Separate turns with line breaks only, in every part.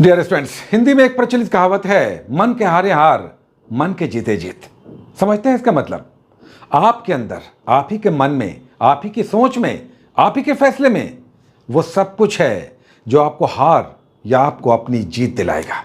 Dear students, Hindi में एक प्रचलित कहावत है, मन के हारे हार, मन के जीते जीत। समझते हैं इसका मतलब? आपके अंदर, आप ही के मन में, आप ही की सोच में, आप ही के फैसले में वो सब कुछ है जो आपको हार या आपको अपनी जीत दिलाएगा।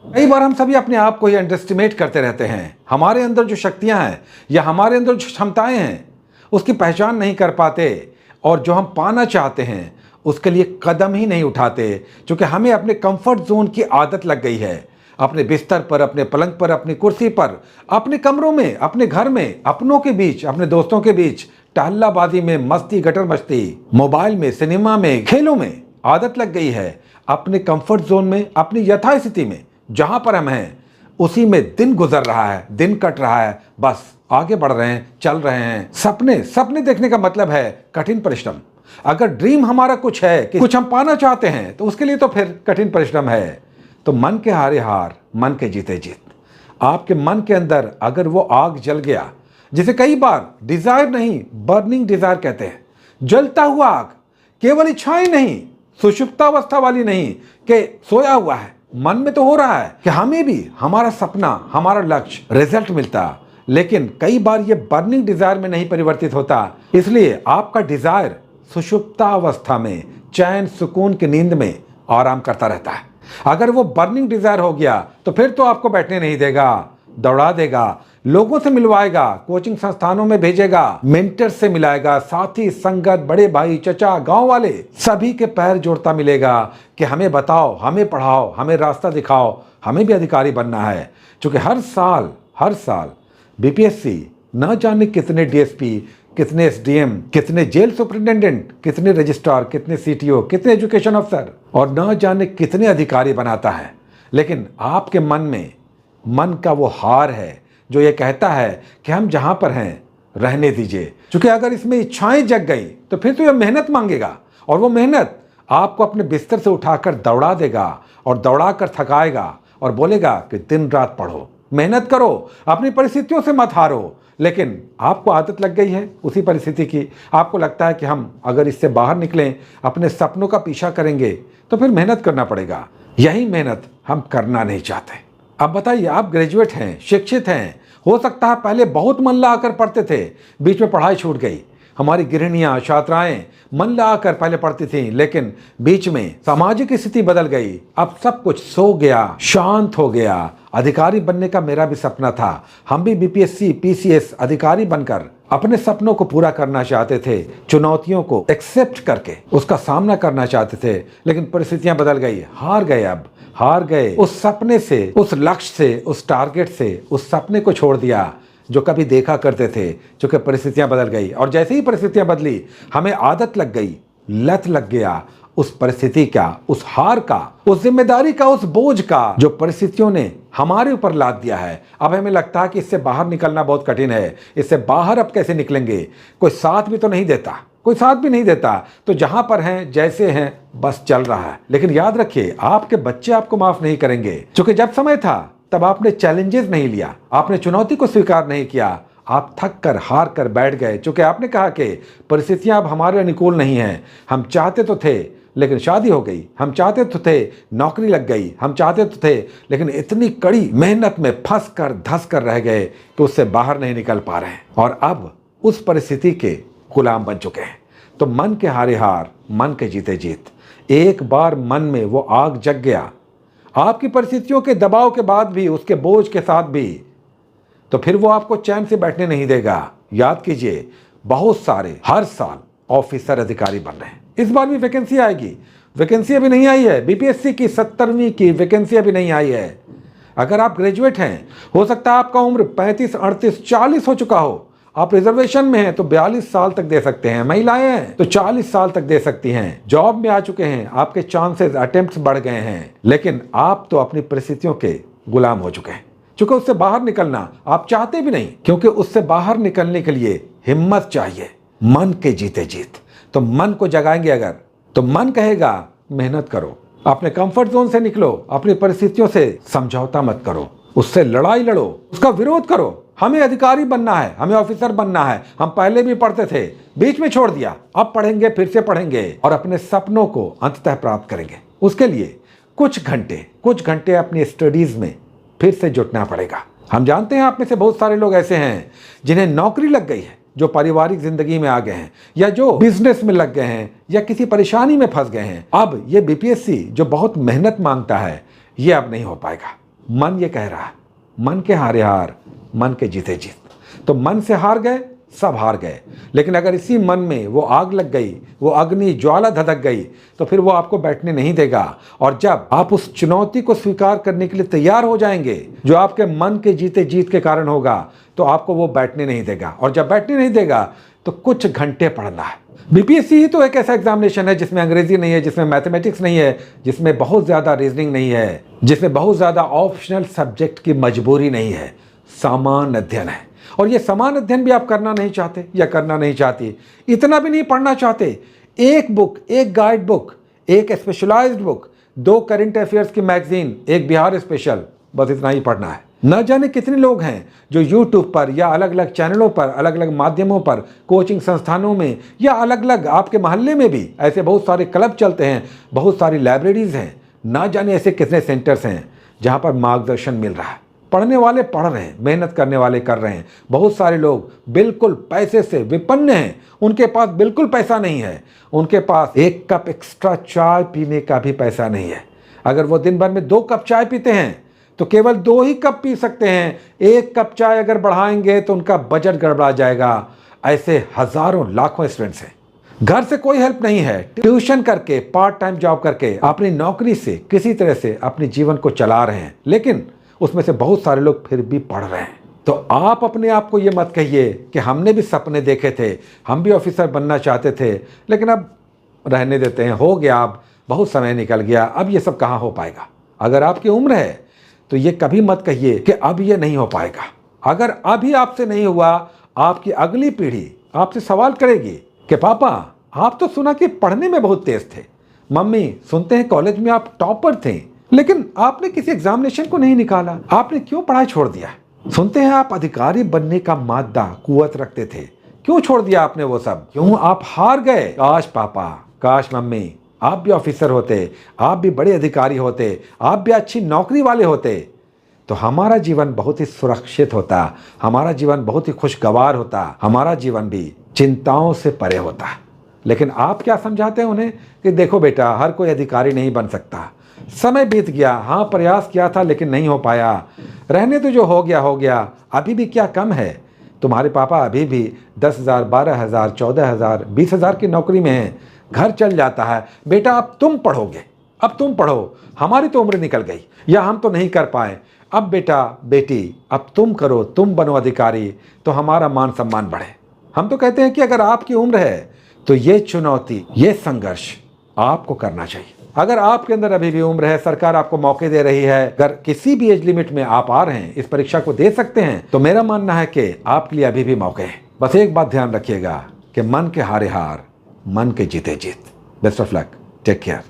कई बार हम सभी अपने आप को ही अंडरएस्टिमेट करते रहते हैं। हमारे अंदर जो शक्तियां हैं या हमारे अंदर जो क्षमताएं हैं उसकी पहचान नहीं कर पाते, और जो हम पाना चाहते हैं उसके लिए कदम ही नहीं उठाते, क्योंकि हमें अपने कंफर्ट जोन की आदत लग गई है। अपने बिस्तर पर, अपने पलंग पर, अपनी कुर्सी पर, अपने कमरों में, अपने घर में, अपनों के बीच, अपने दोस्तों के बीच, टहल्लाबाजी में, मस्ती गटर मस्ती, मोबाइल में, सिनेमा में, खेलों में आदत लग गई है। अपने कंफर्ट जोन में, अपनी यथास्थिति में जहां पर हम हैं उसी में दिन गुजर रहा है, दिन कट रहा है, बस आगे बढ़ रहे हैं, चल रहे हैं। सपने सपने देखने का मतलब है कठिन परिश्रम। अगर ड्रीम हमारा कुछ है कि कुछ हम पाना चाहते हैं तो उसके लिए तो फिर कठिन परिश्रम है। तो मन के हारे हार, मन के जीते जीत। आपके मन के अंदर अगर वो आग जल गया, जिसे कई बार डिजायर नहीं, बर्निंग डिजायर कहते हैं, जलता हुआ आग, केवल इच्छाएं नहीं, सुषुप्तावस्था वाली नहीं कि सोया हुआ है, मन में तो हो रहा है कि हमें भी हमारा सपना, हमारा लक्ष्य, रिजल्ट मिलता, लेकिन कई बार ये बर्निंग डिजायर में नहीं परिवर्तित होता। इसलिए आपका डिजायर सुषुप्तावस्था में चैन सुकून की नींद में आराम करता रहता है। अगर वो बर्निंग डिजायर हो गया तो फिर तो आपको बैठने नहीं देगा, दौड़ा देगा, लोगों से मिलवाएगा, कोचिंग संस्थानों में भेजेगा, मेंटर से मिलाएगा, साथी संगत, बड़े भाई, चचा, गांव वाले सभी के पैर जोड़ता मिलेगा कि हमें बताओ, हमें पढ़ाओ, हमें रास्ता दिखाओ, हमें भी अधिकारी बनना है। क्योंकि हर साल बीपीएससी न जाने कितने डीएसपी, कितने एसडीएम, कितने जेल सुपरिटेंडेंट, कितने रजिस्ट्रार, कितने सीटीओ, कितने एजुकेशन अफसर और न जाने कितने अधिकारी बनाता है। लेकिन आपके मन में, मन का वो हार है जो ये कहता है कि हम जहां पर हैं रहने दीजिए। क्योंकि अगर इसमें इच्छाएं जग गई तो फिर तो ये मेहनत मांगेगा, और वो मेहनत आपको अपने बिस्तर से उठाकर दौड़ा देगा और दौड़ा कर थकाएगा और बोलेगा कि दिन रात पढ़ो, मेहनत करो, अपनी परिस्थितियों से मत हारो। लेकिन आपको आदत लग गई है उसी परिस्थिति की। आपको लगता है कि हम अगर इससे बाहर निकलें, अपने सपनों का पीछा करेंगे तो फिर मेहनत करना पड़ेगा। यही मेहनत हम करना नहीं चाहते। अब बताइए, आप ग्रेजुएट हैं, शिक्षित हैं, हो सकता है पहले बहुत मन लगाकर पढ़ते थे, बीच में पढ़ाई छूट गई। हमारी गृहिणियां, छात्राएं मन लगाकर पहले पढ़ती थीं, लेकिन बीच में सामाजिक स्थिति बदल गई, अब सब कुछ सो गया, शांत हो गया। अधिकारी बनने का मेरा भी सपना था। हम भी बीपीएससी, पीसीएस अधिकारी बनकर अपने सपनों को पूरा करना चाहते थे, चुनौतियों को एक्सेप्ट करके उसका सामना करना चाहते थे, लेकिन परिस्थितियां बदल गई, हार गए। अब हार गए, उस सपने से, उस लक्ष्य से, उस टारगेट से, उस सपने को छोड़ दिया जो कभी देखा करते थे, क्योंकि परिस्थितियां बदल गई। और जैसे ही परिस्थितियां बदली, हमें आदत लग गई, लत लग गया उस परिस्थिति का, उस हार का, उस जिम्मेदारी का, उस बोझ का जो परिस्थितियों ने हमारे ऊपर लाद दिया है। अब हमें लगता है कि इससे बाहर निकलना बहुत कठिन है, इससे बाहर अब कैसे निकलेंगे, कोई साथ भी तो नहीं देता, कोई साथ भी नहीं देता, तो जहां पर हैं, जैसे हैं, बस चल रहा है। लेकिन याद रखिए, आपके बच्चे आपको माफ नहीं करेंगे, क्योंकि जब समय था तब आपने चैलेंजेस नहीं लिया, आपने चुनौती को स्वीकार नहीं किया, आप थक कर, हार कर बैठ गए, क्योंकि आपने कहा कि परिस्थितियां अब हमारे अनुकूल नहीं हैं। हम चाहते तो थे लेकिन शादी हो गई, हम चाहते तो थे नौकरी लग गई, हम चाहते तो थे लेकिन इतनी कड़ी मेहनत में फंस कर, धस कर रह गए कि उससे बाहर नहीं निकल पा रहे हैं, और अब उस परिस्थिति के गुलाम बन चुके हैं। तो मन के हारे हार, मन के जीते जीत। एक बार मन में वो आग जग गया, आपकी परिस्थितियों के दबाव के बाद भी, उसके बोझ के साथ भी, तो फिर वो आपको चैन से बैठने नहीं देगा। याद कीजिए, बहुत सारे हर साल ऑफिसर, अधिकारी बन रहे हैं। इस बार भी वैकेंसी आएगी, वैकेंसी अभी नहीं आई है, बीपीएससी की 70वीं की वैकेंसी अभी नहीं आई है। अगर आप ग्रेजुएट हैं, हो सकता है आपका उम्र 35, 38, 40 हो चुका हो, आप रिजर्वेशन में हैं तो 42 साल तक दे सकते हैं, महिलाएं हैं तो 40 साल तक दे सकती हैं, जॉब में आ चुके हैं, आपके चांसेस, अटेम्प्ट्स बढ़ गए हैं, लेकिन आप तो अपनी परिस्थितियों के गुलाम हो चुके हैं। क्योंकि उससे बाहर निकलना आप चाहते भी नहीं, क्योंकि उससे बाहर निकलने के लिए हिम्मत चाहिए, मन के जीते जीत। तो मन को जगाएंगे अगर, तो मन कहेगा मेहनत करो, अपने कंफर्ट जोन से निकलो, अपनी परिस्थितियों से समझौता मत करो, उससे लड़ाई लड़ो, उसका विरोध करो। हमें अधिकारी बनना है, हमें ऑफिसर बनना है, हम पहले भी पढ़ते थे, बीच में छोड़ दिया, अब पढ़ेंगे, फिर से पढ़ेंगे और अपने सपनों को अंततः प्राप्त करेंगे। उसके लिए कुछ घंटे अपनी स्टडीज में फिर से जुटना पड़ेगा। हम जानते हैं आप में से बहुत सारे लोग ऐसे हैं जिन्हें नौकरी लग गई है, जो पारिवारिक जिंदगी में आ गए हैं, या जो बिजनेस में लग गए हैं, या किसी परेशानी में फंस गए हैं। अब ये बीपीएससी जो बहुत मेहनत मांगता है, ये अब नहीं हो पाएगा। मन ये कह रहा है, मन के हारे हार, मन के जीते जीत। तो मन से हार गए, सब हार गए। लेकिन अगर इसी मन में वो आग लग गई, वो अग्नि ज्वाला धधक गई, तो फिर वो आपको बैठने नहीं देगा। और जब आप उस चुनौती को स्वीकार करने के लिए तैयार हो जाएंगे, जो आपके मन के जीते जीत के कारण होगा, तो आपको वो बैठने नहीं देगा। और जब बैठने नहीं देगा तो कुछ घंटे पढ़ना है। बीपीएससी ही तो एक ऐसा एग्जामिनेशन है जिसमें अंग्रेजी नहीं है, जिसमें मैथमेटिक्स नहीं है, जिसमें बहुत ज्यादा रीजनिंग नहीं है, जिसमें बहुत ज्यादा ऑप्शनल सब्जेक्ट की मजबूरी नहीं है। सामान्य अध्ययन है। और ये समान अध्ययन भी आप करना नहीं चाहते या करना नहीं चाहती, इतना भी नहीं पढ़ना चाहते। एक बुक, एक गाइड बुक, एक स्पेशलाइज्ड बुक, 2 करंट अफेयर्स की मैगजीन, एक बिहार स्पेशल, बस इतना ही पढ़ना है। न जाने कितने लोग हैं जो यूट्यूब पर या अलग अलग चैनलों पर, अलग अलग माध्यमों पर, कोचिंग संस्थानों में, या अलग अलग आपके मोहल्ले में भी ऐसे बहुत सारे क्लब चलते हैं, बहुत सारी लाइब्रेरीज हैं, ना जाने ऐसे कितने सेंटर्स हैं जहाँ पर मार्गदर्शन मिल रहा है। पढ़ने वाले पढ़ रहे हैं, मेहनत करने वाले कर रहे हैं। बहुत सारे लोग बिल्कुल पैसे से विपन्न हैं, उनके पास बिल्कुल पैसा नहीं है, उनके पास 1 कप एक्स्ट्रा चाय पीने का भी पैसा नहीं है। अगर वो दिन भर में 2 कप चाय पीते हैं तो केवल 2 ही कप पी सकते हैं। 1 कप चाय अगर बढ़ाएंगे तो उनका बजट गड़बड़ा जाएगा। ऐसे हजारों लाखों स्टूडेंट्स हैं। घर से कोई हेल्प नहीं है, ट्यूशन करके, पार्ट टाइम जॉब करके, अपनी नौकरी से किसी तरह से अपने जीवन को चला रहे हैं। लेकिन उसमें से बहुत सारे लोग फिर भी पढ़ रहे हैं। तो आप अपने आप को ये मत कहिए कि हमने भी सपने देखे थे, हम भी ऑफिसर बनना चाहते थे, लेकिन अब रहने देते हैं, हो गया, अब बहुत समय निकल गया, अब ये सब कहाँ हो पाएगा। अगर आपकी उम्र है तो ये कभी मत कहिए कि अब ये नहीं हो पाएगा। अगर अभी आपसे नहीं हुआ, आपकी अगली पीढ़ी आपसे सवाल करेगी कि पापा, आप तो सुना कि पढ़ने में बहुत तेज थे, मम्मी सुनते हैं कॉलेज में आप टॉपर थे, लेकिन आपने किसी एग्जामिनेशन को नहीं निकाला, आपने क्यों पढ़ाई छोड़ दिया। सुनते हैं आप अधिकारी बनने का मादा कुवत रखते थे, क्यों छोड़ दिया आपने वो सब, क्यों आप हार गए। काश पापा, काश मम्मी, आप भी ऑफिसर होते, आप भी बड़े अधिकारी होते, आप भी अच्छी नौकरी वाले होते, तो हमारा जीवन बहुत ही सुरक्षित होता, हमारा जीवन बहुत ही खुशगवार होता, हमारा जीवन भी चिंताओं से परे होता। लेकिन आप क्या समझाते हैं उन्हें कि देखो बेटा, हर कोई अधिकारी नहीं बन सकता, समय बीत गया, हाँ प्रयास किया था लेकिन नहीं हो पाया, रहने तो जो हो गया हो गया, अभी भी क्या कम है। तुम्हारे पापा अभी भी 10,000, 12,000, 14,000, 20,000 की नौकरी में हैं, घर चल जाता है। बेटा अब तुम पढ़ोगे, अब तुम पढ़ो, हमारी तो उम्र निकल गई, या हम तो नहीं कर पाए, अब बेटा बेटी अब तुम करो, तुम बनो अधिकारी, तो हमारा मान सम्मान बढ़े। हम तो कहते हैं कि अगर आपकी उम्र है तो ये चुनौती, ये संघर्ष आपको करना चाहिए। अगर आपके अंदर अभी भी उम्र है, सरकार आपको मौके दे रही है, अगर किसी भी एज लिमिट में आप आ रहे हैं, इस परीक्षा को दे सकते हैं, तो मेरा मानना है कि आपके लिए अभी भी मौके हैं। बस एक बात ध्यान रखिएगा कि मन के हारे हार, मन के जीते जीत। Best of luck, take care.